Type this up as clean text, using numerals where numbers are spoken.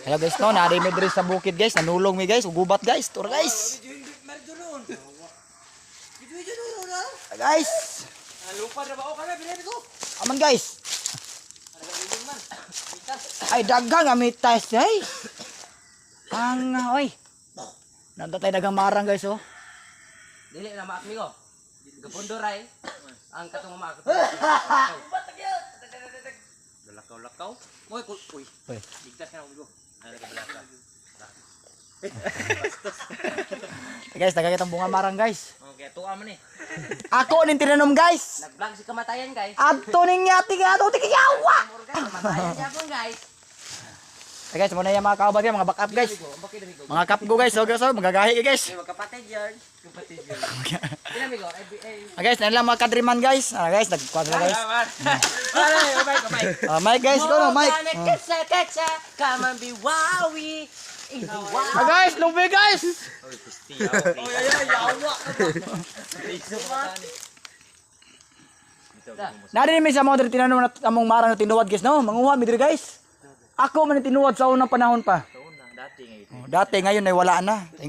Ayo guys no, nari mi diri sa bukid guys, nanulong mi guys, ugubat guys, tur guys. Guys. Lupa na ba o kami binili ko? Aman guys. Ay dagang amitas ay. Ang oy. Nandatay dagang marang guys oh. Dili na maak mi ko. Gapundoray. Ang katong maak. Lakaw-lakaw. Uy, uy. Uy. Ligtas na ulo. Ano ka balaka? Guys, kitang bunga marang guys. Okay, tuwa man eh. Ako ning tinanom guys. Nag-vlog si kamatayan guys. Adto ning yati nga ato tikiyawa. Kamatayan niya po guys. Guys, muna yung mga kaubat guys, mga backup guys. Mga kapgo guys, so guys, magagahi guys. Kapatid yan. Kapatid yan. Pinamigo. Guys, nalang mga kadriman guys. Guys, nagkuha sila guys. Mike guys, go no, Mike. Ketsa, come and be wowie. Guys, lubi guys. Oy, pisti. Oh, yawa. Nari mi sa mga tinanom na among marang na tinuwad guys, no? Manguha mi diri guys. Ako man tinuwad sa unang panahon pa. Dati ngayon. Dati ngayon ay wala na. Thank you.